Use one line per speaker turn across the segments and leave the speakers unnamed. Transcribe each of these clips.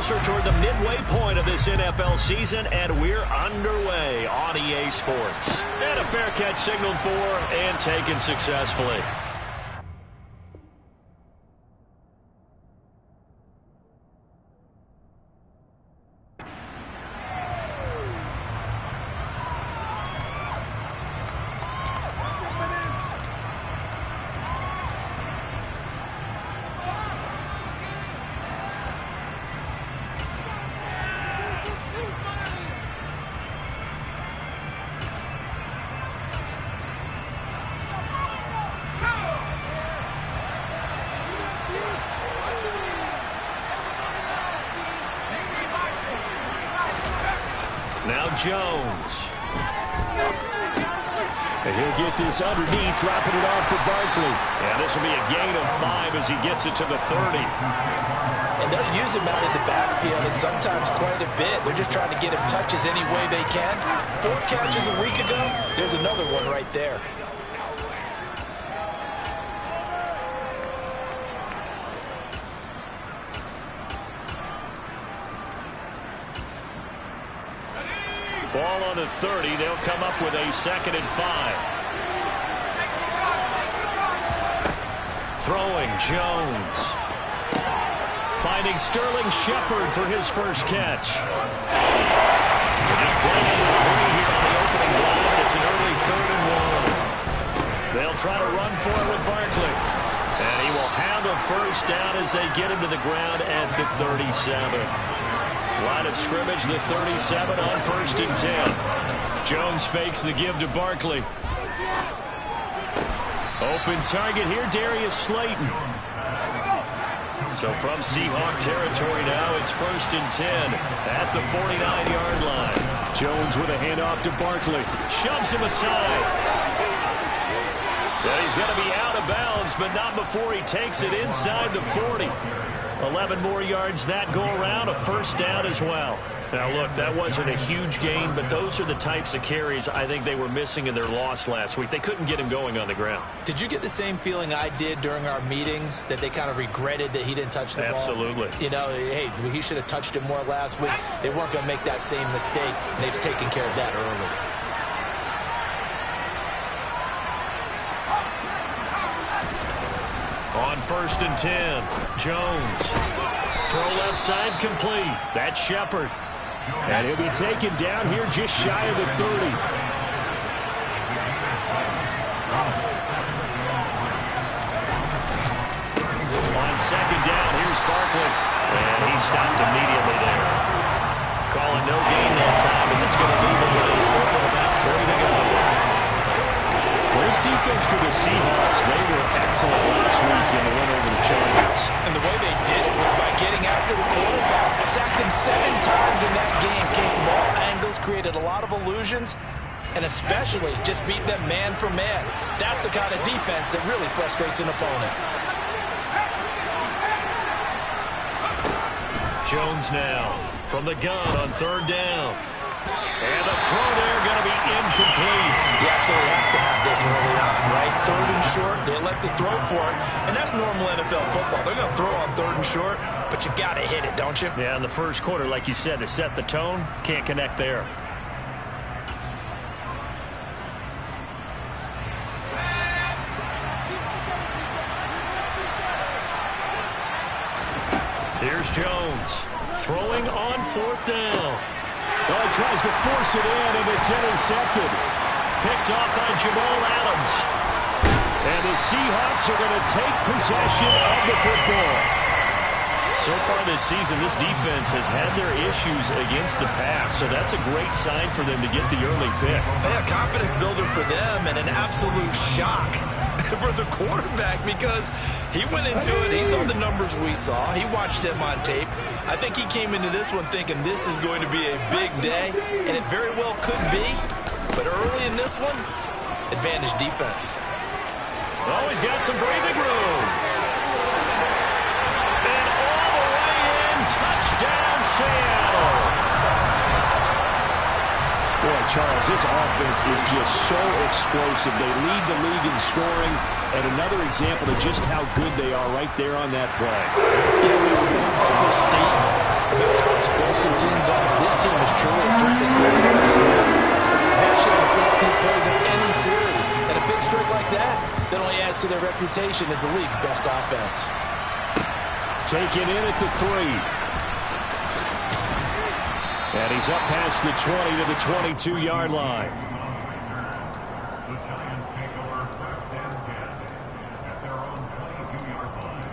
closer toward the midway point of this NFL season, and we're underway on EA Sports. And a fair catch signaled for and taken successfully. Now Jones. And he'll get this underneath, dropping it off for Barkley. And this will be a gain of 5 as he gets it to the 30.
And they'll use him out at the backfield, and sometimes quite a bit. They're just trying to get him touches any way they can. 4 catches a week ago. There's another one right there.
Ball on the 30. They'll come up with a 2nd and 5. Throwing Jones. Finding Sterling Shepard for his first catch. Just playing number 3 here on the opening drive. It's an early 3rd and 1. They'll try to run for it with Barkley. And he will have a first down as they get him to the ground at the 37. Line of scrimmage, the 37 on 1st and 10. Jones fakes the give to Barkley. Open target here, Darius Slayton. So from Seahawk territory now, it's 1st and 10 at the 49-yard line. Jones with a handoff to Barkley. Shoves him aside. And he's going to be out of bounds, but not before he takes it inside the 40. 11 more yards that go around, a first down as well. Now, look, that wasn't a huge gain, but those are the types of carries I think they were missing in their loss last week. They couldn't get him going on the ground.
Did you get the same feeling I did during our meetings, that they kind of regretted that he didn't touch the ball?
Absolutely.
You know, hey, he should have touched it more last week. They weren't going to make that same mistake, and they've taken care of that early.
On 1st and 10, Jones. Throw left side complete. That's Shepard. And he'll be taken down here just shy of the 30. On 2nd down, here's Barkley. And he stopped immediately there. Calling no gain that time as it's going to leave him with a 4th and about 40 to go. This defense for the Seahawks, they were excellent last week in the win over the Chargers.
And the way they did it was by getting after the quarterback. Sacked him 7 times in that game. Came from all angles, created a lot of illusions, and especially just beat them man for man. That's the kind of defense that really frustrates an opponent.
Jones now from the gun on 3rd down. And the throw there going to be incomplete.
You absolutely have to have this early on, right? 3rd and short, they elect to throw for it. And that's normal NFL football. They're going to throw on 3rd and short, but you've got to hit it, don't you?
Yeah, in the first quarter, like you said, to set the tone, can't connect there. Here's Jones throwing on 4th down. Oh, he tries to force it in, and it's intercepted. Picked off by Jamal Adams. And the Seahawks are going to take possession of the football. So far this season, this defense has had their issues against the pass, so that's a great sign for them to get the early pick.
Yeah, confidence builder for them, and an absolute shock for the quarterback, because he went into it, he saw the numbers we saw, he watched them on tape. I think he came into this one thinking this is going to be a big day, and it very well could be, but early in this one, advantage defense.
Oh, he's got some breathing room. And all the way in, touchdown Seattle. Boy, Charles, this offense is just so explosive. They lead the league in scoring, and another example of just how good they are right there on that play.
Yeah, we were Oklahoma State. team is truly a threat to score every snap, especially on the first few plays of any series. And a big streak like that only adds to their reputation as the league's best offense.
Taken in at the 3. And he's up past the 20 to the 22-yard line.
The Giants take over 1st and 10 at their own 22-yard line.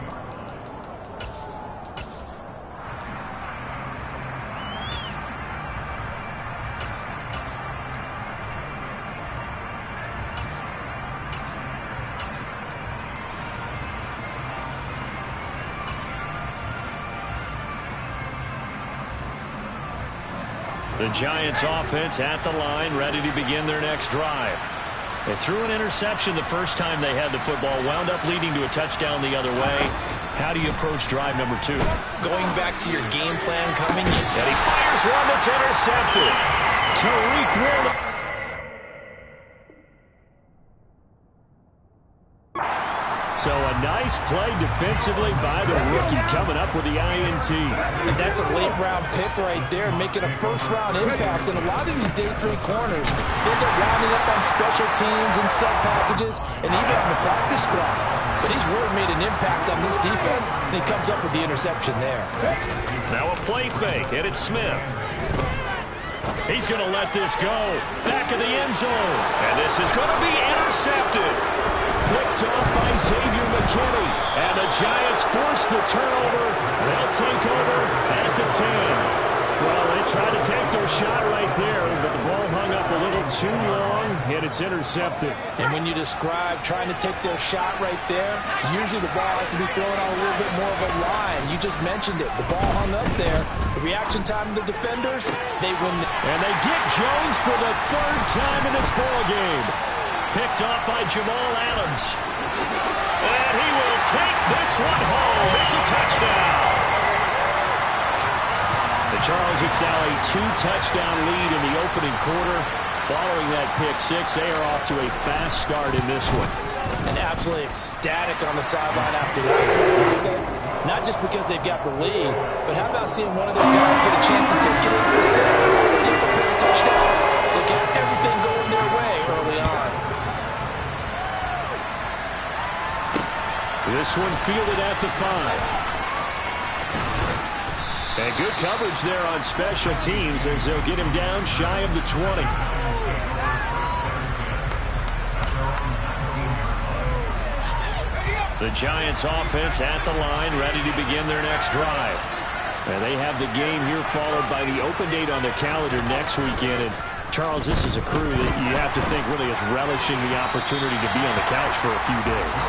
The Giants offense at the line, ready to begin their next drive. They threw an interception the first time they had the football, wound up leading to a touchdown the other way. How do you approach drive number 2?
Going back to your game plan coming in.
And he fires one that's intercepted. Tariq Woolen. So a nice play defensively by the rookie, coming up with the INT.
And that's a late-round pick right there, making a first-round impact. And a lot of these day 3 corners end up rounding up on special teams and sub-packages and even on the practice squad. But he's really made an impact on this defense, and he comes up with the interception there.
Now a play fake, and it's Smith. He's going to let this go. Back of the end zone. And this is going to be intercepted. Picked off by Xavier McKinney. And the Giants force the turnover. They'll take over at the 10. Well, they tried to take their shot right there, but the ball hung up a little too long, and it's intercepted.
And when you describe trying to take their shot right there, usually the ball has to be thrown on a little bit more of a line. You just mentioned it. The ball hung up there. The reaction time of the defenders, they win.
And they get Jones for the 3rd time in this ball game. Picked off by Jamal Adams. And he will take this one home. It's a touchdown. And Charles, it's now a 2-touchdown lead in the opening quarter. Following that pick-6, they are off to a fast start in this one.
And absolutely ecstatic on the sideline after that. Not just because they've got the lead, but how about seeing one of their guys get a chance to take it into the 6? They prepare a touchdown. They got everything going their way early on.
This one fielded at the 5. And good coverage there on special teams as they'll get him down shy of the 20. The Giants offense at the line, ready to begin their next drive. And they have the game here followed by the open date on their calendar next weekend. And Charles, this is a crew that you have to think really is relishing the opportunity to be on the couch for a few days.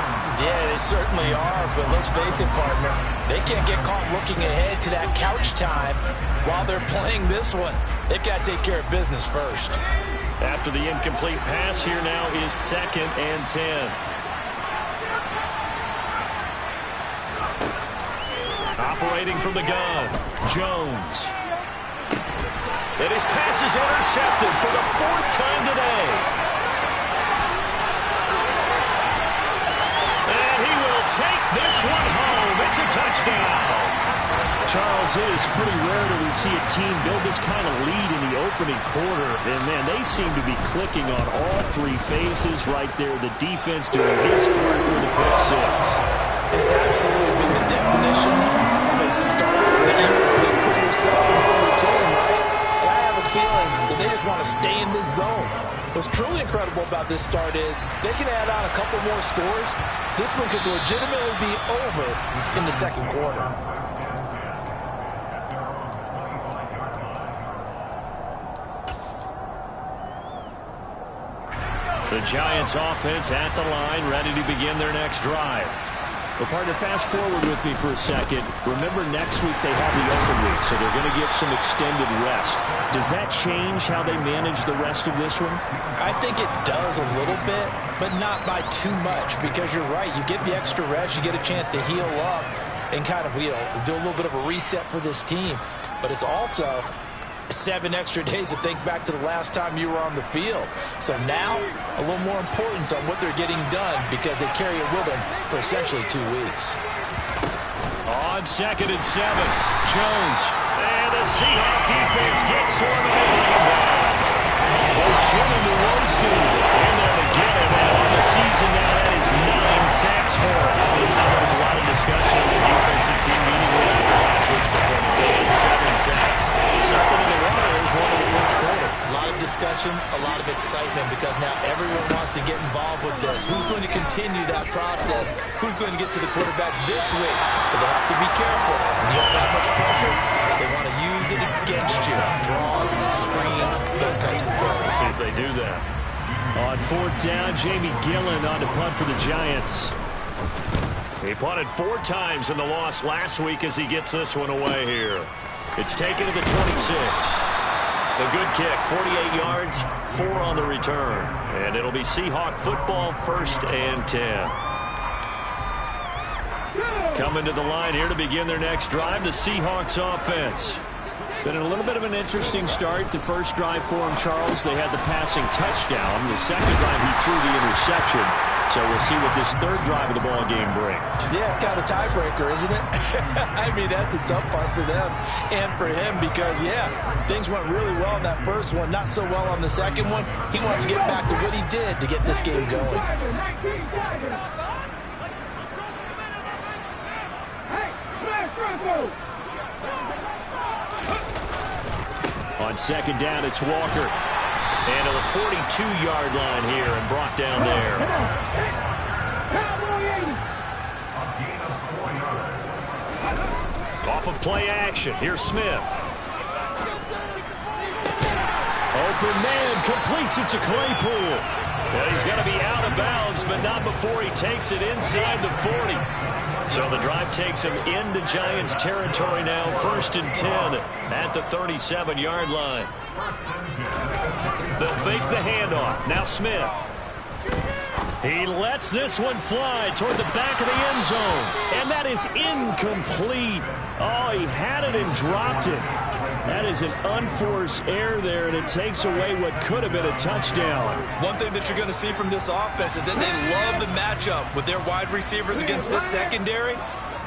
Yeah, they certainly are, but let's face it, partner, they can't get caught looking ahead to that couch time while they're playing this one. They've got to take care of business first.
After the incomplete pass, here now is 2nd and 10. Operating from the gun, Jones. And his pass is intercepted for the 4th time today. And he will take this one home. It's a touchdown. Charles, it is pretty rare that we see a team build this kind of lead in the opening quarter. And, man, they seem to be clicking on all 3 phases right there. The defense doing its part with the pick-6.
It's absolutely been the definition of a start that you would pick for yourself and for your team, right? And I have a feeling that they just want to stay in this zone. What's truly incredible about this start is they can add on a couple more scores. This one could legitimately be over in the 2nd quarter.
The Giants offense at the line, ready to begin their next drive. Well, partner, fast forward with me for a second. Remember, next week they have the open week, so they're going to get some extended rest. Does that change how they manage the rest of this one?
I think it does a little bit, but not by too much, because you're right. You get the extra rest, you get a chance to heal up and kind of, do a little bit of a reset for this team. But it's also 7 extra days to think back to the last time you were on the field. So now, a little more importance on what they're getting done because they carry it with them for essentially 2 weeks.
On 2nd and 7, Jones. And the Seahawks defense gets storming and bring him down. Ochinowosu in there to get him. And on the season now, that is 9 sacks for him. Listen, there was a lot of discussion of the defensive team immediately after last week's performance. They had 7 sacks. Something in the water. There's one in the first quarter.
A lot of discussion, a lot of excitement, because now everyone wants to get involved with this. Who's going to continue that process? Who's going to get to the quarterback this week? But they have to be careful. When you have that much pressure, they want to use it against you. Draws, screens, those types of plays.
Let's see if they do that. On 4th down, Jamie Gillen on to punt for the Giants. He punted 4 times in the loss last week as he gets this one away here. It's taken to the 26. A good kick, 48 yards, 4 on the return. And it'll be Seahawk football, 1st and 10. Coming to the line here to begin their next drive, the Seahawks offense. Been a little bit of an interesting start. The first drive for him, Charles, they had the passing touchdown. The second drive, he threw the interception. So we'll see what this third drive of the ball game brings.
Yeah, it's kind of a tiebreaker, isn't it? I mean, that's the tough part for them and for him because, yeah, things went really well in that first one, not so well on the second one. He wants to get back to what he did to get this game going.
On 2nd down, it's Walker. And to the 42-yard line here and brought down there. Off of play action. Here's Smith. Open man completes it to Claypool. Well, he's got to be out of bounds, but not before he takes it inside the 40. So the drive takes him into Giants territory now. 1st and 10 at the 37-yard line. They'll fake the handoff. Now Smith. He lets this one fly toward the back of the end zone. And that is incomplete. Oh, he had it and dropped it. That is an unforced error there, and it takes away what could have been a touchdown.
One thing that you're going to see from this offense is that they love the matchup with their wide receivers against this secondary.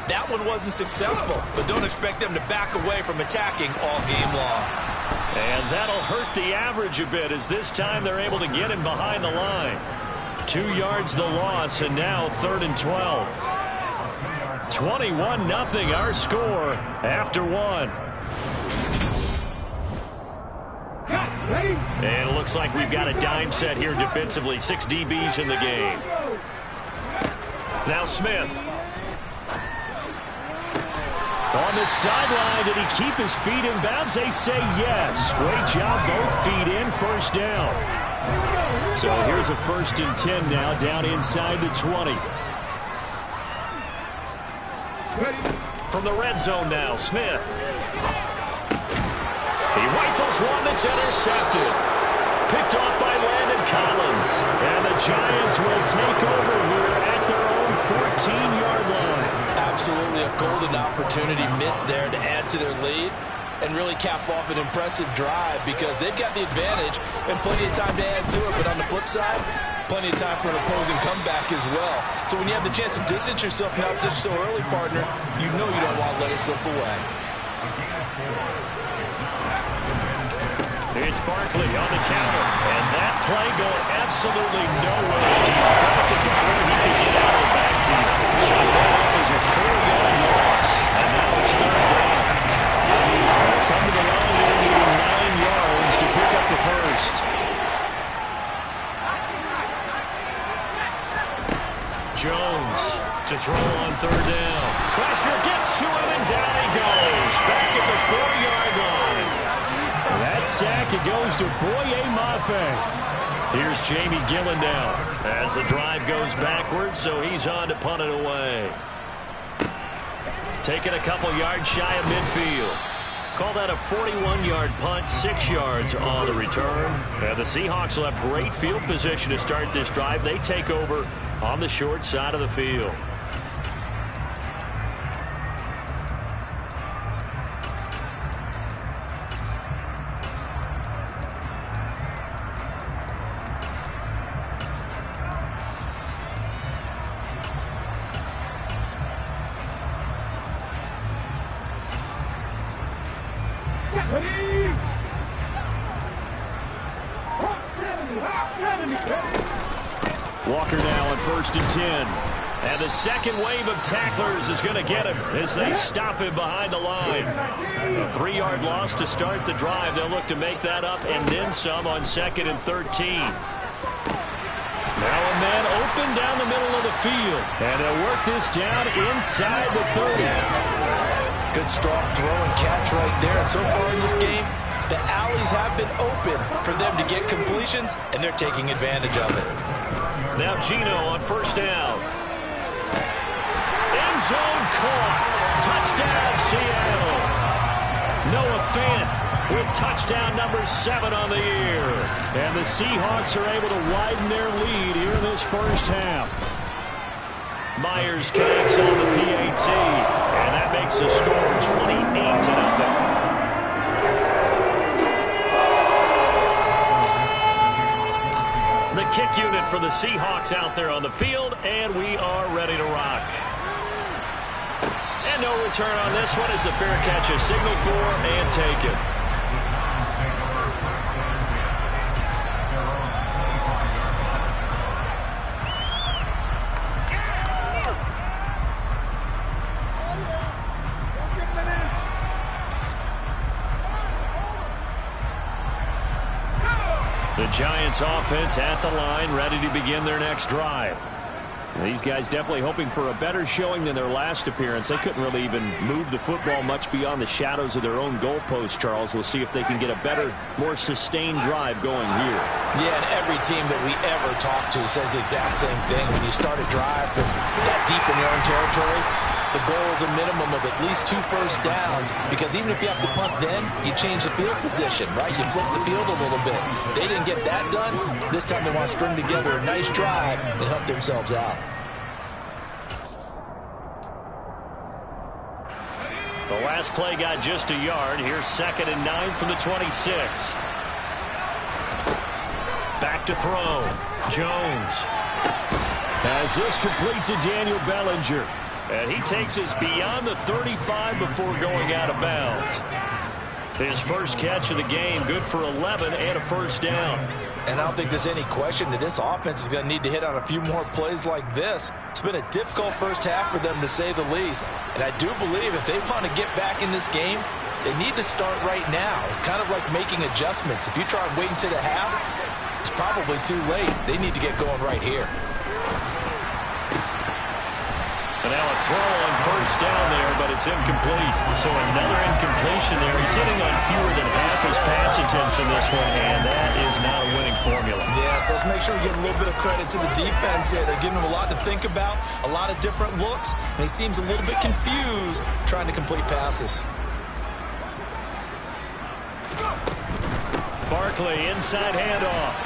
That one wasn't successful, but don't expect them to back away from attacking all game long.
And that'll hurt the average a bit as this time they're able to get him behind the line. 2 yards the loss, and now 3rd and 12. 21-0 our score after 1. And it looks like we've got a dime set here defensively. 6 DBs in the game. Now Smith. On the sideline, did he keep his feet in bounds? They say yes. Great job, both feet in, 1st down. So here's a 1st and 10 now, down inside the 20. From the red zone now, Smith. He rifles one that's intercepted. Picked off by Landon Collins. And the Giants will take over here at their own 14-yard line.
Absolutely a golden opportunity missed there to add to their lead and really cap off an impressive drive because they've got the advantage and plenty of time to add to it. But on the flip side, plenty of time for an opposing comeback as well. So when you have the chance to distance yourself now just so early, partner, you know you don't want to let it slip away.
It's Barkley on the counter. And that play going absolutely nowhere as he's belted before he could get out of the backfield. Shot that up as a 4-yard loss. And now it's 3rd down. They'll come to the line here needing 9 yards to pick up the 1st. Jones to throw on 3rd down. Pressure gets to him and down he goes. Back at the 4-yard line. That sack, it goes to Boye Mafe. Here's Jamie Gillen now as the drive goes backwards, so he's on to punt it away. Taking a couple yards shy of midfield. Call that a 41-yard punt, 6 yards on the return. And the Seahawks will have great field position to start this drive. They take over on the short side of the field. Walker now on 1st and 10. And the second wave of tacklers is going to get him as they stop him behind the line. A 3-yard loss to start the drive. They'll look to make that up and then some on 2nd and 13. Now a man open down the middle of the field. And they'll work this down inside the 30.
Good strong throw and catch right there. And so far in this game, the alleys have been open for them to get completions, and they're taking advantage of it.
Now Gino on 1st down. End zone caught. Touchdown, Seattle. Noah Fant with touchdown number 7 on the year. And the Seahawks are able to widen their lead here in this first half. Myers connects on the PAT, and that makes the score 28-0. The kick unit for the Seahawks out there on the field, and we are ready to rock. And no return on this one as the fair catch is signaled for and taken. The Giants offense at the line, ready to begin their next drive. These guys definitely hoping for a better showing than their last appearance. They couldn't really even move the football much beyond the shadows of their own goalpost, Charles. We'll see if they can get a better, more sustained drive going here.
Yeah, and every team that we ever talk to says the exact same thing. When you start a drive from that deep in your own territory, the goal is a minimum of at least 2 first downs, because even if you have to punt then, you change the field position, right? You flip the field a little bit. They didn't get that done. This time they want to string together a nice drive and help themselves out.
The last play got just a yard. Here's 2nd and 9 from the 26. Back to throw. Jones has this complete to Daniel Bellinger. And he takes us beyond the 35 before going out of bounds. His first catch of the game, good for 11 and a first down.
And I don't think there's any question that this offense is going to need to hit on a few more plays like this. It's been a difficult first half for them, to say the least. And I do believe if they want to get back in this game, they need to start right now. It's kind of like making adjustments. If you try and wait until the half, it's probably too late. They need to get going right here.
And now a throw on first down there, but it's incomplete. So another incompletion there. He's hitting on fewer than half his pass attempts in this one, and that is not a winning formula.
Yeah, so let's make sure we give a little bit of credit to the defense here. They're giving him a lot to think about, a lot of different looks, and he seems a little bit confused trying to complete passes.
Barkley, inside handoff.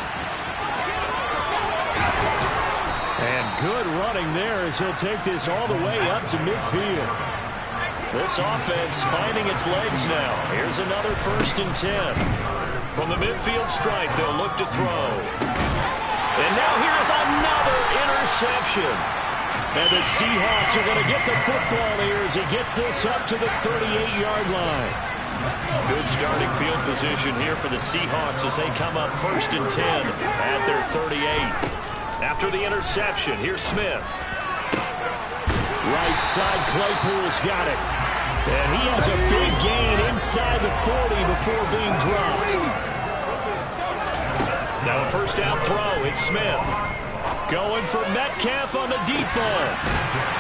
And good running there as he'll take this all the way up to midfield. This offense finding its legs now. Here's another 1st and 10. From the midfield stripe, they'll look to throw. And now here's another interception. And the Seahawks are going to get the football here as he gets this up to the 38-yard line. Good starting field position here for the Seahawks as they come up 1st and 10 at their 38. After the interception, here's Smith. Right side, Claypool's got it. And he has a big gain inside the 40 before being dropped. Now a first down throw, it's Smith. Going for Metcalf on the deep ball.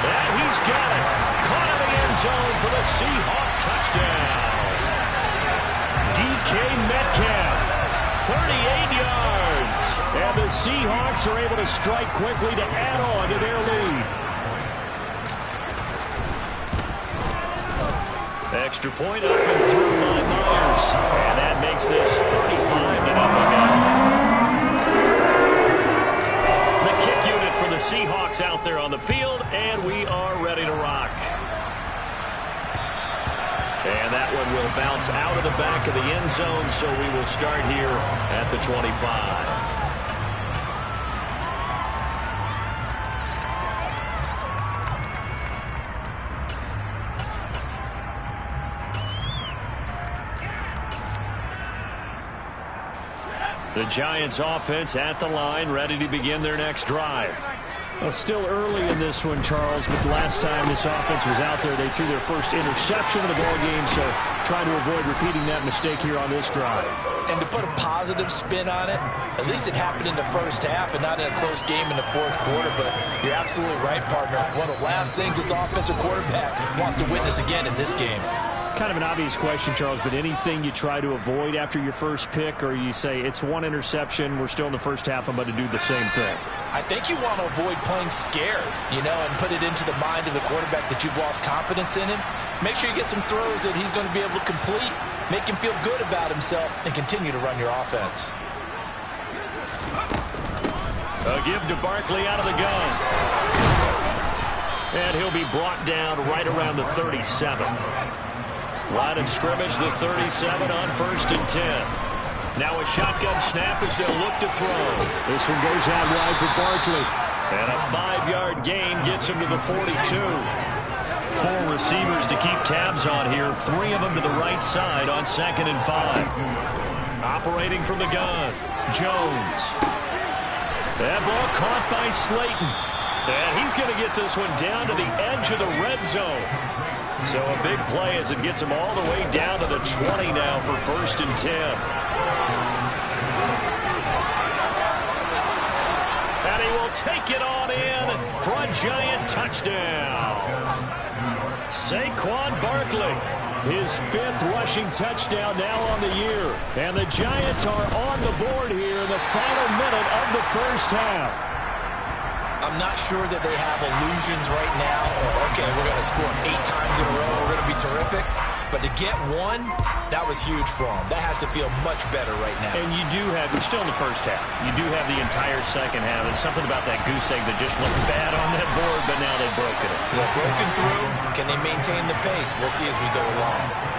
And he's got it. Caught in the end zone for the Seahawk touchdown. DK Metcalf, 38 yards. And the Seahawks are able to strike quickly to add on to their lead. Extra point up and through by Myers. And that makes this 35-0 now. The kick unit for the Seahawks out there on the field, and we are ready to rock. And that one will bounce out of the back of the end zone, so we will start here at the 25. The Giants offense at the line, ready to begin their next drive. Well, still early in this one, Charles, but the last time this offense was out there, they threw their first interception of the ball game, so trying to avoid repeating that mistake here on this drive.
And to put a positive spin on it, at least it happened in the first half and not in a close game in the fourth quarter, but you're absolutely right, partner. One of the last things this offensive quarterback wants to witness again in this game.
Kind of an obvious question, Charles, but anything you try to avoid after your first pick, or you say it's one interception, we're still in the first half, I'm going to do the same thing?
I think you want to avoid playing scared, and put it into the mind of the quarterback that you've lost confidence in him. Make sure you get some throws that he's going to be able to complete, make him feel good about himself, and continue to run your offense.
A give to Barkley out of the gun. And he'll be brought down right around the 37. Line of scrimmage, the 37 on 1st and 10. Now a shotgun snap as they'll look to throw.
This one goes out wide for Barkley.
And a 5-yard gain gets him to the 42. 4 receivers to keep tabs on here. 3 of them to the right side on 2nd and 5. Operating from the gun, Jones. That ball caught by Slayton. And he's going to get this one down to the edge of the red zone. So a big play as it gets him all the way down to the 20 now for 1st and 10. And he will take it on in for a Giant touchdown. Saquon Barkley, his 5th rushing touchdown now on the year. And the Giants are on the board here in the final minute of the first half.
I'm not sure that they have illusions right now. Okay, we're going to score 8 times in a row. We're going to be terrific. But to get one, that was huge for them. That has to feel much better right now.
And we're still in the first half. You do have the entire second half. There's something about that goose egg that just looked bad on that board, but now they've broken it.
They're broken through. Can they maintain the pace? We'll see as we go along.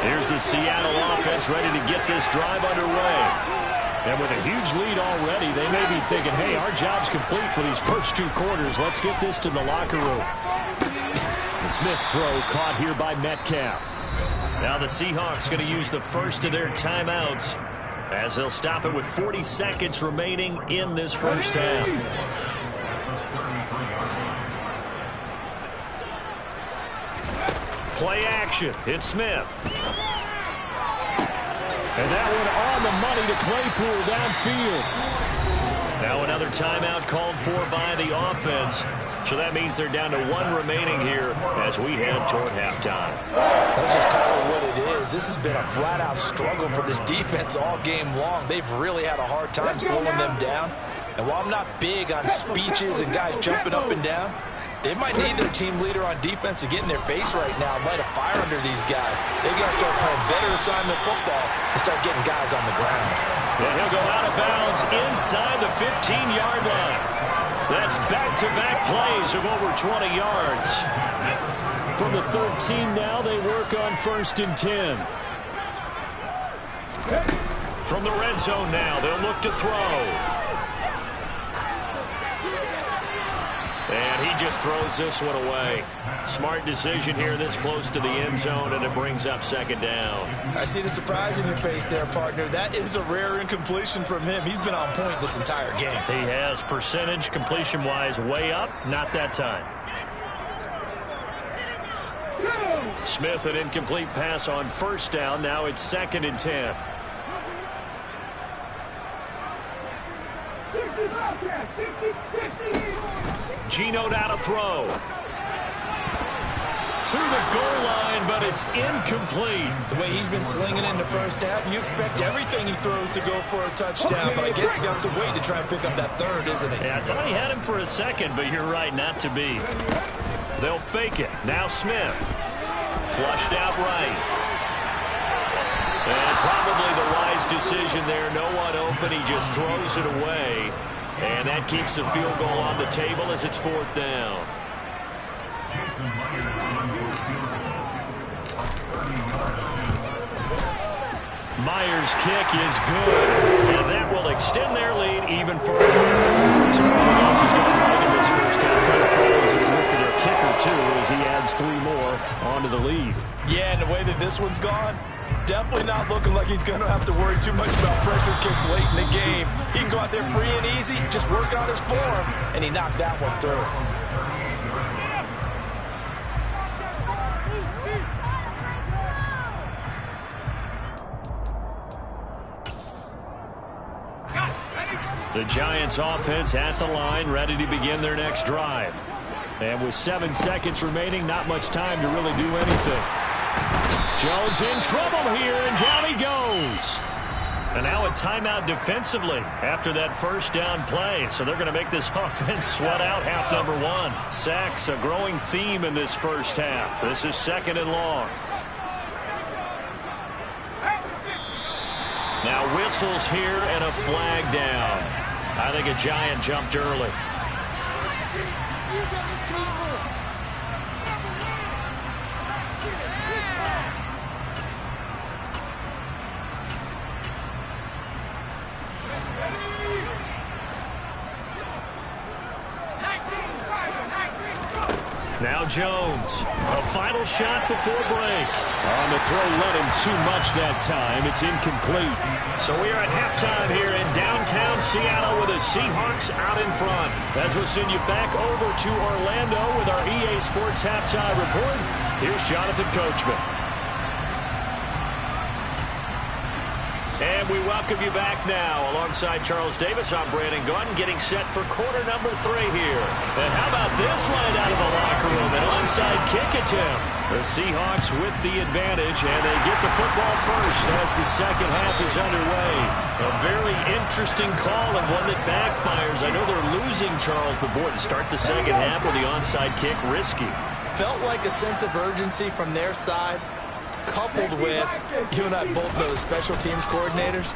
Here's the Seattle offense ready to get this drive underway. And with a huge lead already, they may be thinking, hey, our job's complete for these first 2 quarters. Let's get this to the locker room. The Smith throw caught here by Metcalf. Now the Seahawks going to use the first of their timeouts as they'll stop it with 40 seconds remaining in this first half. Play action. It's Smith. And that one on the money to Claypool downfield. Now another timeout called for by the offense. So that means they're down to 1 remaining here as we head toward halftime.
Let's just call it what it is. This has been a flat-out struggle for this defense all game long. They've really had a hard time slowing them down. And while I'm not big on speeches and guys jumping up and down, they might need their team leader on defense to get in their face right now and light a fire under these guys. They've got to start playing better assignment football and start getting guys on the ground.
And he'll go out of bounds inside the 15-yard line. That's back-to-back plays of over 20 yards.
From the 13 now, they work on 1st and 10.
From the red zone now, they'll look to throw. And he just throws this one away. Smart decision here this close to the end zone, and it brings up 2nd down.
I see the surprise in your face there, partner. That is a rare incompletion from him. He's been on point this entire game.
He has percentage completion-wise way up. Not that time. Smith, an incomplete pass on 1st down. Now it's 2nd and 10. Geno down to throw. To the goal line, but it's incomplete.
The way he's been slinging in the first half, you expect everything he throws to go for a touchdown, but I guess he's going to have to wait to try and pick up that 3rd, isn't he?
Yeah, I thought he had him for a second, but you're right, not to be. They'll fake it. Now Smith. Flushed out right. And probably the wise decision there. No one open. He just throws it away. And that keeps the field goal on the table as it's 4th down. Myers' kick is good. And that will extend their lead even further. Everybody else is going right in this first half. Kind of follows it with their kicker, too, as he adds 3 more on
to the lead.
Yeah, and the way that this one's gone, definitely not looking like he's going to have to worry too much about pressure kicks late in the game. He can go out there free and easy, just work on his form, and he knocked that one through.
The Giants offense at the line, ready to begin their next drive. And with 7 seconds remaining, not much time to really do anything. Jones in trouble here, and down he goes. And now a timeout defensively after that first down play. So they're going to make this offense sweat out half number one. Sacks, a growing theme in this first half. This is 2nd and long. Now whistles here and a flag down. I think a Giant jumped early. Now Jones, a final shot before break. On the throw, let him too much that time. It's incomplete. So we are at halftime here in downtown Seattle with the Seahawks out in front. As we'll send you back over to Orlando with our EA Sports Halftime Report. Here's Jonathan Coachman. And we welcome you back now. Alongside Charles Davis, I'm Brandon Gaudin, getting set for quarter number 3 here. And how about this line out of the locker room? An onside kick attempt. The Seahawks with the advantage, and they get the football first as the second half is underway. A very interesting call and one that backfires. I know they're losing, Charles, but boy, to start the second half with the onside kick, risky.
Felt like a sense of urgency from their side, coupled with, you and I both know the special teams coordinators,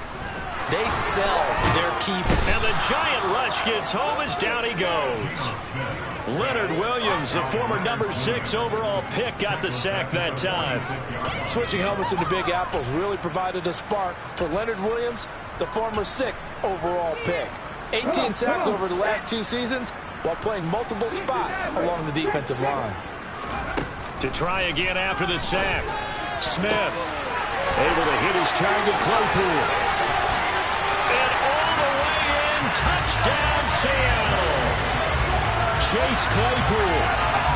they sell their keep.
And the Giant rush gets home as down he goes. Leonard Williams, the former number 6 overall pick, got the sack that time.
Switching helmets into Big Apples really provided a spark for Leonard Williams, the former 6th overall pick. 18 sacks over the last 2 seasons while playing multiple spots along the defensive line.
To try again after the sack. Smith able to hit his target, Claypool. And all the way in, touchdown Seattle. Chase Claypool,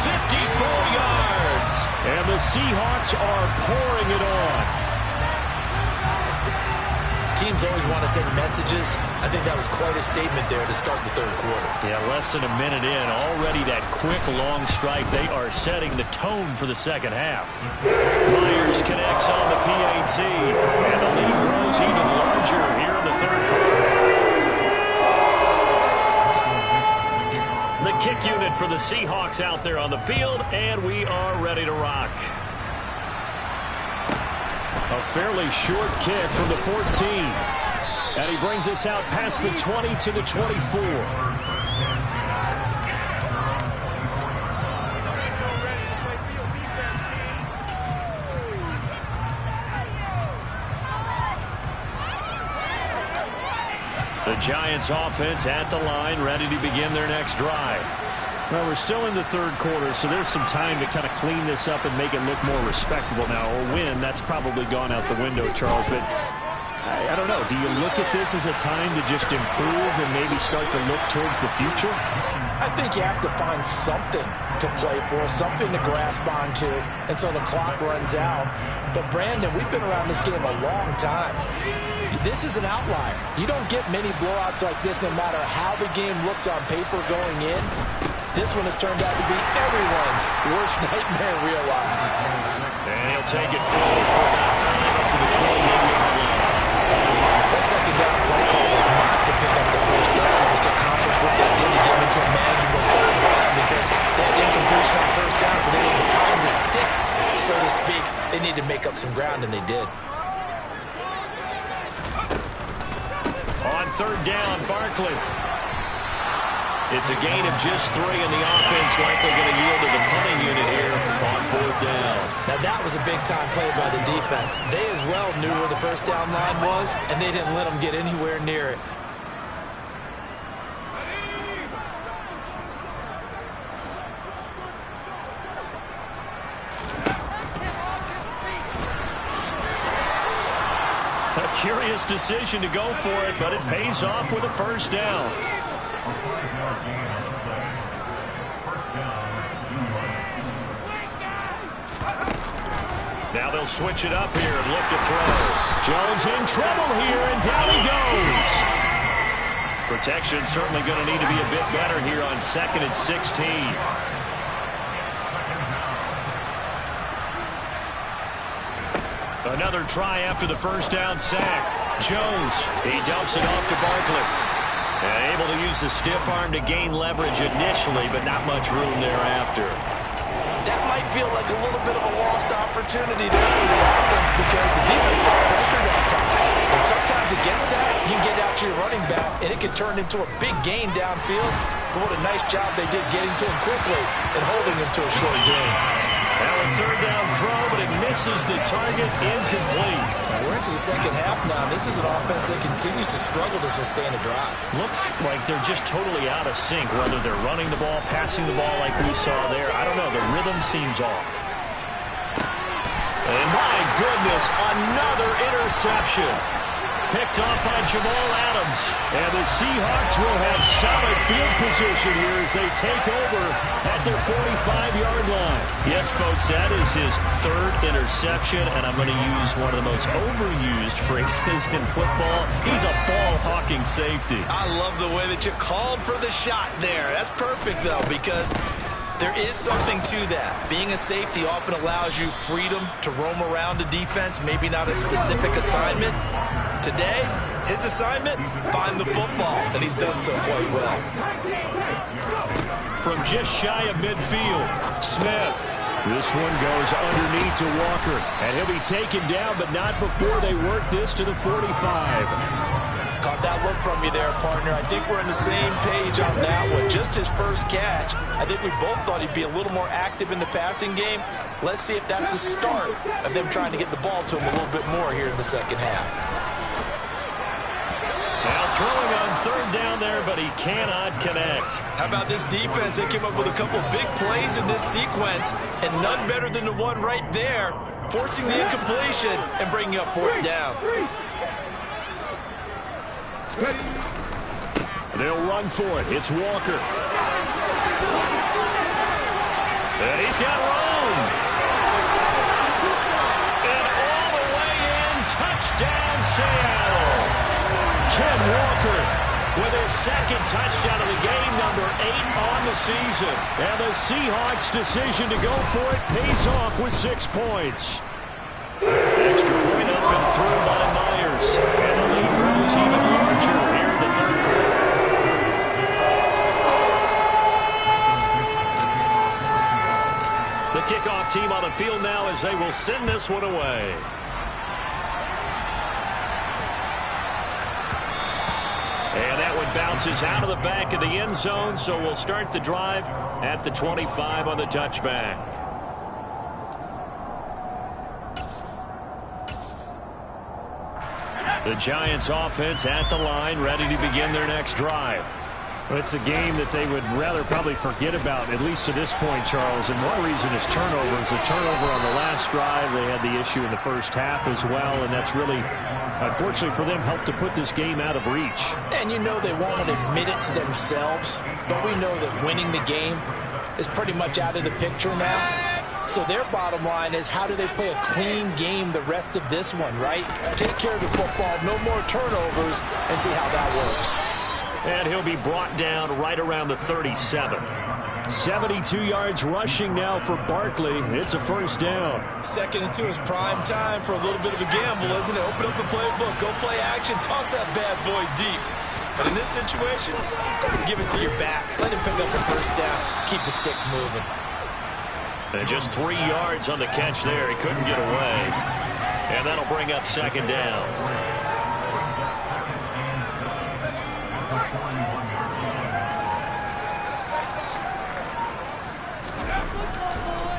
54 yards. And the Seahawks are pouring it on.
Teams always want to send messages. I think that was quite a statement there to start the third quarter.
Yeah, less than a minute in. Already that quick, long strike. They are setting the tone for the second half. Myers connects on the PAT. And the lead grows even larger here in the third quarter. The kick unit for the Seahawks out there on the field. And we are ready to rock. A fairly short kick from the 14. And he brings us out past the 20 to the 24. The Giants offense at the line, ready to begin their next drive. Well, we're still in the third quarter, so there's some time to kind of clean this up and make it look more respectable now. Or win, that's probably gone out the window, Charles. But I don't know. Do you look at this as a time to just improve and maybe start to look towards the future?
I think you have to find something to play for, something to grasp onto until the clock runs out. But, Brandon, we've been around this game a long time. This is an outlier. You don't get many blowouts like this no matter how the game looks on paper going in. This one has turned out to be everyone's worst nightmare realized.
And he'll take it forward for about 5 up to the 28-yard line.
That second down play call was not to pick up the first down. It was to accomplish what they did to get them into a manageable third down because they had incompletion on first down, so they were behind the sticks, so to speak. They needed to make up some ground, and they did.
On third down, Barkley. It's a gain of just 3, and the offense likely going to yield to the punting unit here on fourth down.
Now, that was a big-time play by the defense. They as well knew where the first down line was, and they didn't let them get anywhere near it.
curious decision to go for it, but it pays off with a first down. Now they'll switch it up here and look to throw. Jones in trouble here, and down he goes. Protection certainly going to need to be a bit better here on 2nd and 16. Another try after the first down sack. Jones, he dumps it off to Barkley. And able to use the stiff arm to gain leverage initially, but not much room thereafter.
That might feel like a little bit of a lost opportunity there for the offense because the defense brought pressure that time. And sometimes against that, you can get out to your running back, and it can turn into a big gain downfield. But what a nice job they did getting to him quickly and holding him to a short gain.
Now a third down throw, but it misses the target, incomplete.
Now we're into the second half now. This is an offense that continues to struggle to sustain a drive.
Looks like they're just totally out of sync, whether they're running the ball, passing the ball like we saw there. I don't know. The rhythm seems off. And my goodness, another interception. Picked off by Jamal Adams. And the Seahawks will have solid field position here as they take over at their 45-yard line. Yes, folks, that is his third interception, and I'm going to use one of the most overused phrases in football. He's a ball-hawking safety.
I love the way that you called for the shot there. That's perfect, though, because there is something to that. Being a safety often allows you freedom to roam around the defense, maybe not a specific assignment. Today, his assignment, find the football, and he's done so quite well.
From just shy of midfield, Smith. This one goes underneath to Walker, and he'll be taken down, but not before they work this to the 45.
Caught that look from you there, partner. I think we're on the same page on that one. Just his first catch. I think we both thought he'd be a little more active in the passing game. Let's see if that's the start of them trying to get the ball to him a little bit more here in the second half.
Now throwing on third down there, but he cannot connect.
How about this defense? They came up with a couple big plays in this sequence, and none better than the one right there, forcing the incompletion and bringing up fourth down.
They'll run for it. It's Walker. And he's got room. And all the way in, touchdown Seattle. Ken Walker with his second touchdown of the game, number 8 on the season. And the Seahawks' decision to go for it pays off with 6 points. Extra point up and through by Myers. And the lead grows even larger here in the third quarter. The kickoff team on the field now as they will send this one away. And that one bounces out of the back of the end zone, so we'll start the drive at the 25 on the touchback. The Giants offense at the line, ready to begin their next drive. It's a game that they would rather probably forget about, at least to this point, Charles. And one reason is turnovers. A turnover on the last drive. They had the issue in the first half as well, and that's really, unfortunately for them, helped to put this game out of reach.
And you know they won't admit it to themselves, but we know that winning the game is pretty much out of the picture now. So their bottom line is, how do they play a clean game the rest of this one, right? Take care of the football, no more turnovers, and see how that works.
And he'll be brought down right around the 37. 72 yards rushing now for Barkley. It's a first down.
2nd and 2 is prime time for a little bit of a gamble, isn't it? Open up the playbook, go play action, toss that bad boy deep. But in this situation, go ahead and give it to your back. Let him pick up the first down. Keep the sticks moving.
And just 3 yards on the catch there. He couldn't get away. And that'll bring up second down.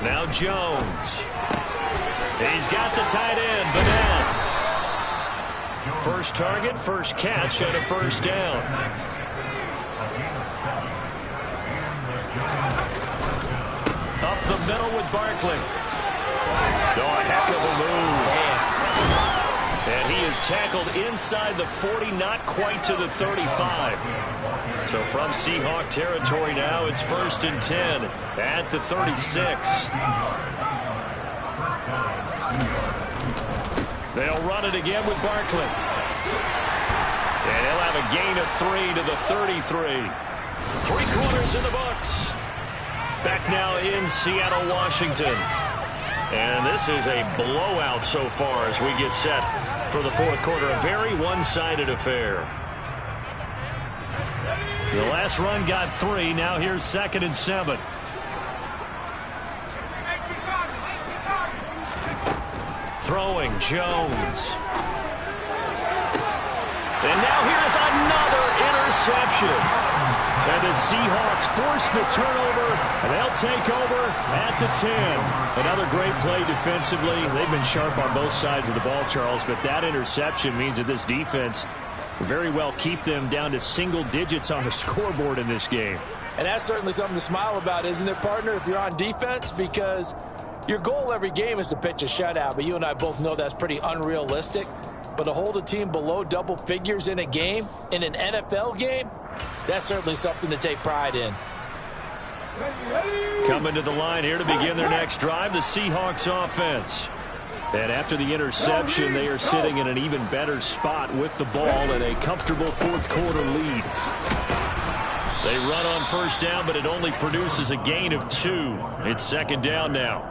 Now Jones. He's got the tight end, Vanette. First target, first catch, and a first down. Up the middle with Barkley. Oh, a heck of a move. And he is tackled inside the 40, not quite to the 35. So from Seahawk territory now, it's 1st and 10 at the 36. They'll run it again with Barkley. And he'll have a gain of 3 to the 33. 3 quarters in the books. Back now in Seattle, Washington. And this is a blowout so far as we get set for the 4th quarter. A very one-sided affair. The last run got 3. Now here's 2nd and 7. Throwing Jones. And now here's another interception. And the Seahawks force the turnover, and they'll take over at the 10. Another great play defensively. They've been sharp on both sides of the ball, Charles, but that interception means that this defense will very well keep them down to single digits on the scoreboard in this game.
And that's certainly something to smile about, isn't it, partner, if you're on defense? Because your goal every game is to pitch a shutout, but you and I both know that's pretty unrealistic. But to hold a team below double figures in a game, in an NFL game, that's certainly something to take pride in.
Coming to the line here to begin their next drive, the Seahawks offense. And after the interception, they are sitting in an even better spot with the ball and a comfortable 4th quarter lead. They run on 1st down, but it only produces a gain of 2. It's 2nd down now.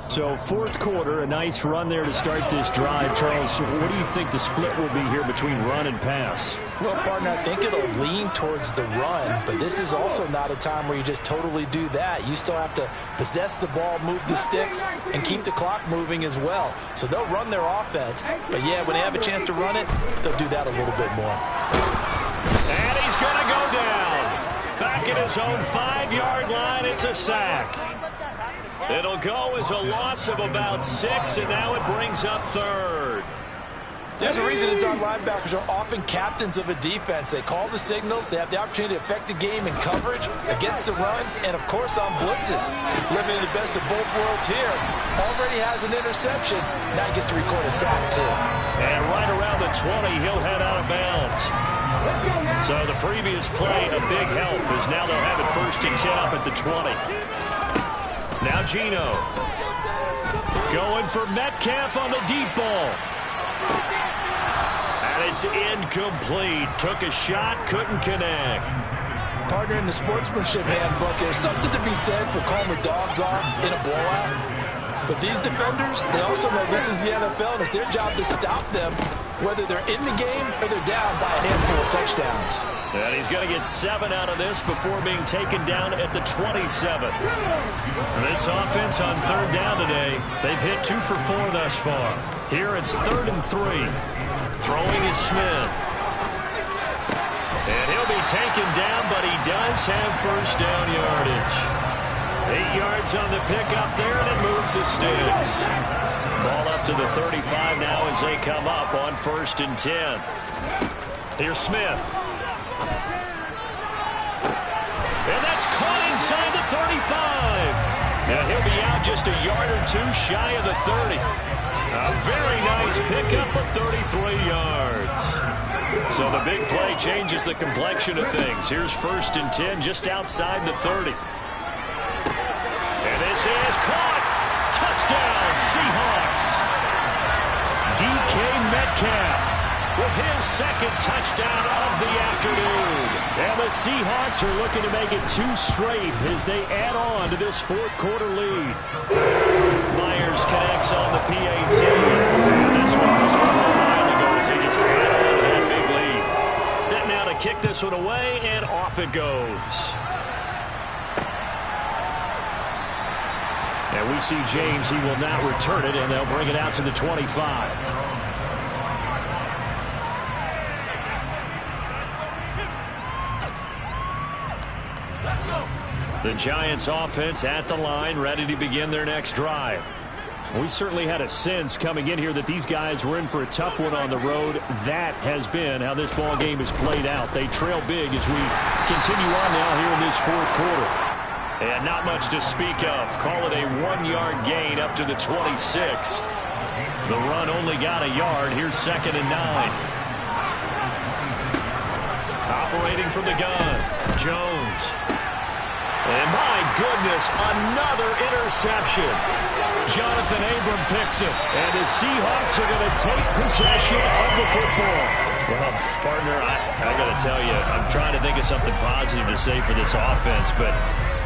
So 4th quarter, a nice run there to start this drive. Charles, what do you think the split will be here between run and pass?
Well, partner, I think it'll lean towards the run, but this is also not a time where you just totally do that. You still have to possess the ball, move the sticks, and keep the clock moving as well. So they'll run their offense, but yeah, when they have a chance to run it, they'll do that a little bit more.
And he's going to go down. Back at his own 5-yard line, it's a sack. It'll go as a loss of about 6, and now it brings up 3rd.
There's a reason inside linebackers are often captains of a defense. They call the signals. They have the opportunity to affect the game in coverage, against the run, and, of course, on blitzes. Living in the best of both worlds here. Already has an interception. Now he gets to record a sack, too.
And right around the 20, he'll head out of bounds. So the previous play, a big help, as now they'll have it 1st and 10 up at the 20. Now Geno going for Metcalf on the deep ball. And it's incomplete. Took a shot, couldn't connect.
Partner, in the sportsmanship handbook, there's something to be said for calling the dogs off in a blowout. But these defenders, they also know this is the NFL, and it's their job to stop them, whether they're in the game or they're down by a handful of touchdowns.
And he's going to get 7 out of this before being taken down at the 27. This offense on 3rd down today, they've hit 2 for 4 thus far. Here it's 3rd and 3. Throwing is Smith. And he'll be taken down, but he does have 1st down yardage. 8 yards on the pickup there, and it moves the sticks. Ball up to the 35 now as they come up on 1st and 10. Here's Smith. And that's caught inside the 35. And he'll be out just a yard or 2 shy of the 30. A very nice pickup of 33 yards. So the big play changes the complexion of things. Here's 1st and 10 just outside the 30. And this is caught. Touchdown, Seahawks. DK Metcalf with his 2nd touchdown of the afternoon. And the Seahawks are looking to make it 2 straight as they add on to this 4th quarter lead. Myers connects on the PAT. And this one was a while ago as they just add on to that big lead. Set now to kick this one away, and off it goes. And we see James. He will not return it, and they'll bring it out to the 25. The Giants offense at the line, ready to begin their next drive. We certainly had a sense coming in here that these guys were in for a tough one on the road. That has been how this ball game is played out. They trail big as we continue on now here in this 4th quarter. And not much to speak of. Call it a 1-yard gain up to the 26. The run only got a yard. Here's 2nd and 9. Operating from the gun, Jones. And my goodness, another interception. Jonathan Abram picks it. And the Seahawks are going to take possession of the football. Well, partner, I got to tell you, I'm trying to think of something positive to say for this offense, but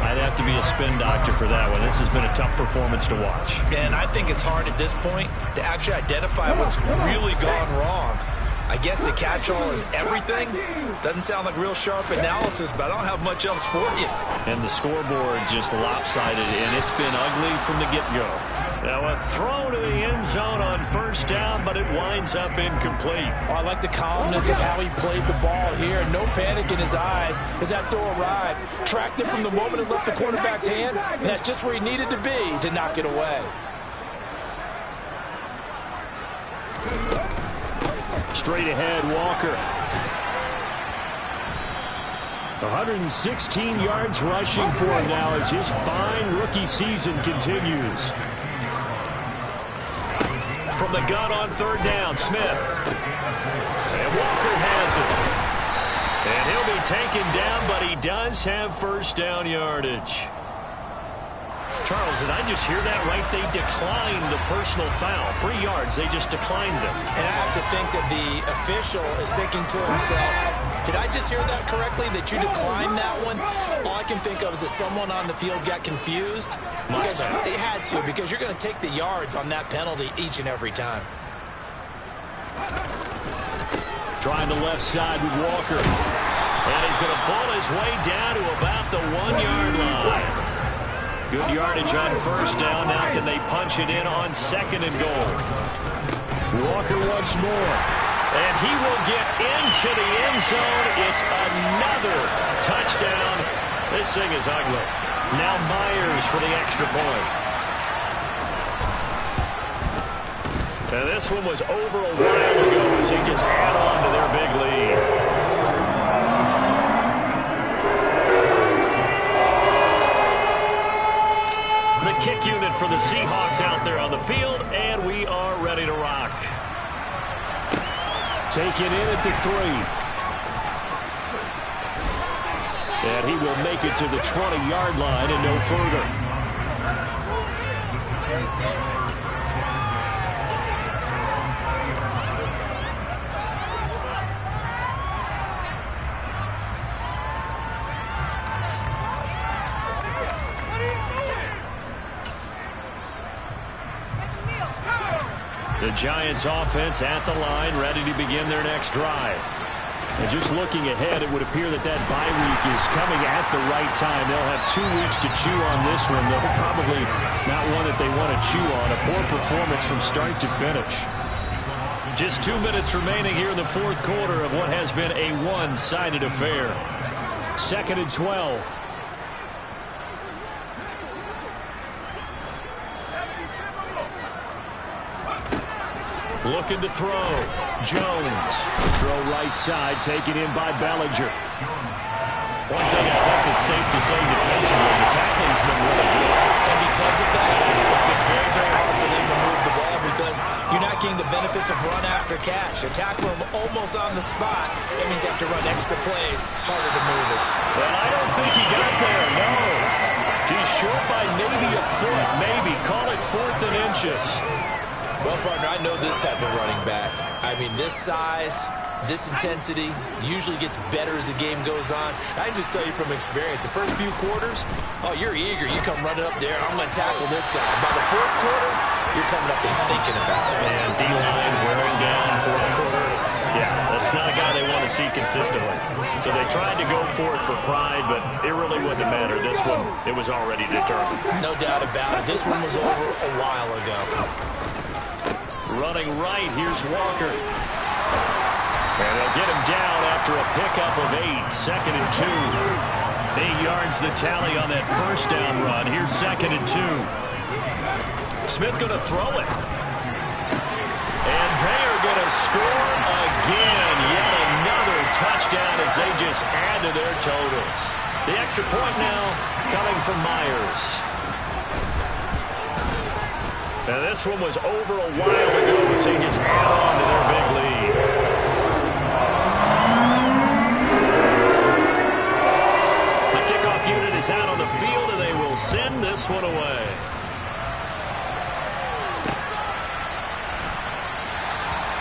I'd have to be a spin doctor for that one. This has been a tough performance to watch.
And I think it's hard at this point to actually identify what's really gone wrong. I guess the catch-all is everything. Doesn't sound like real sharp analysis, but I don't have much else for you.
And the scoreboard just lopsided, and it's been ugly from the get-go. Now a throw to the end zone on 1st down, but it winds up incomplete.
Oh, I like the calmness of how he played the ball here. No panic in his eyes as that throw arrived. Tracked it from the moment it left the quarterback's hand, and that's just where he needed to be to knock it away.
Straight ahead, Walker. 116 yards rushing for him now as his fine rookie season continues. From the gun on 3rd down, Smith. And Walker has it. And he'll be taken down, but he does have 1st down yardage. Charles, did I just hear that right? They declined the personal foul. 3 yards, they just declined them.
And I have to think that the official is thinking to himself, did I just hear that correctly, that you declined that one? All I can think of is that someone on the field got confused. Because they had to, because you're going to take the yards on that penalty each and every time.
Trying the left side with Walker. And he's going to pull his way down to about the 1-yard line. Good yardage on 1st down. Now can they punch it in on 2nd and goal? Walker once more. And he will get into the end zone. It's another touchdown. This thing is ugly. Now Myers for the extra point. And this one was over a while ago as they just add on to their big lead. The kick unit for the Seahawks out there on the field, and we are ready to rock. Taken in at the 3. And he will make it to the 20-yard line and no further. The Giants offense at the line, ready to begin their next drive. And just looking ahead, it would appear that bye week is coming at the right time. They'll have 2 weeks to chew on this one. They'll probably not one that they want to chew on. A poor performance from start to finish. Just 2 minutes remaining here in the 4th quarter of what has been a one-sided affair. 2nd and 12. Looking to throw. Jones. Throw right side, taken in by Bellinger. One thing I think it's safe to say defensively, the tackling's been really good.
And because of that, it's been very, very hard for them to move the ball because you're not getting the benefits of run after catch. You tackle them almost on the spot. That means you have to run extra plays, harder to move it.
Well, I don't think he got there, no. He's short by maybe a foot, maybe. Call it 4th and inches.
Well, partner, I know this type of running back. I mean, this size, this intensity usually gets better as the game goes on. I can just tell you from experience, the first few quarters, oh, you're eager. You come running up there, I'm going to tackle this guy. By the 4th quarter, you're coming up and thinking about it.
And D-line wearing down 4th quarter. Yeah, that's not a guy they want to see consistently. So they tried to go for it for pride, but it really wouldn't have mattered. This one, it was already determined.
No doubt about it. This one was over a while ago.
Running right, here's Walker. And they'll get him down after a pickup of 8. 2nd and 2. 8 yards the tally on that 1st down run. Here's 2nd and 2. Smith going to throw it. And they are going to score again. Yet another touchdown as they just add to their totals. The extra point now coming from Myers. And this one was over a while ago as they just add on to their big lead. The kickoff unit is out on the field, and they will send this one away.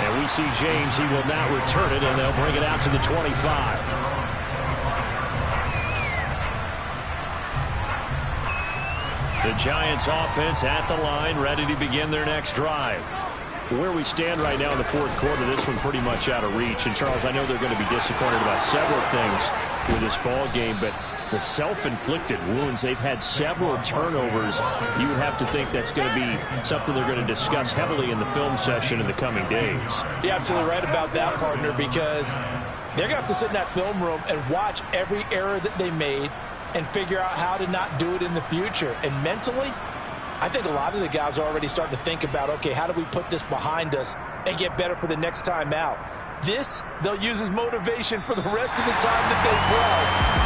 And we see James. He will not return it, and they'll bring it out to the 25. The Giants offense at the line, ready to begin their next drive. Where we stand right now in the fourth quarter, this one pretty much out of reach. And, Charles, I know they're going to be disappointed about several things with this ball game, but the self-inflicted wounds, they've had several turnovers. You would have to think that's going to be something they're going to discuss heavily in the film session in the coming days.
You're absolutely right about that, partner, because they're going to have to sit in that film room and watch every error that they made and figure out how to not do it in the future. And mentally, I think a lot of the guys are already starting to think about, okay, how do we put this behind us and get better for the next time out? This, they'll use as motivation for the rest of the time that they play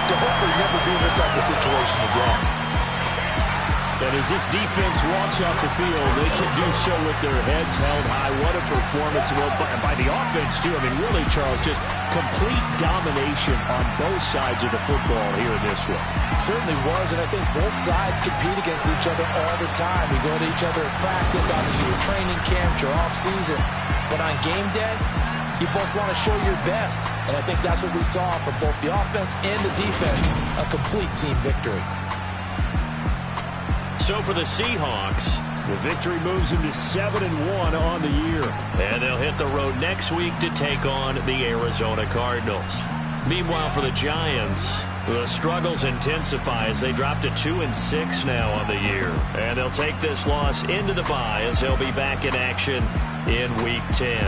to hopefully never be in this type of situation again.
And as this defense walks off the field, they can do so with their heads held high. What a performance. Well, by the offense, too. I mean, really, Charles, just complete domination on both sides of the football here in this one.
It certainly was, and I think both sides compete against each other all the time. We go to each other at practice, obviously your training camps, your off-season. But on game day, you both want to show your best. And I think that's what we saw from both the offense and the defense, a complete team victory.
So for the Seahawks, the victory moves them to 7-1 on the year.
And they'll hit the road next week to take on the Arizona Cardinals. Meanwhile, for the Giants, the struggles intensify as they drop to 2-6 now on the year. And they'll take this loss into the bye as they'll be back in action in Week 10.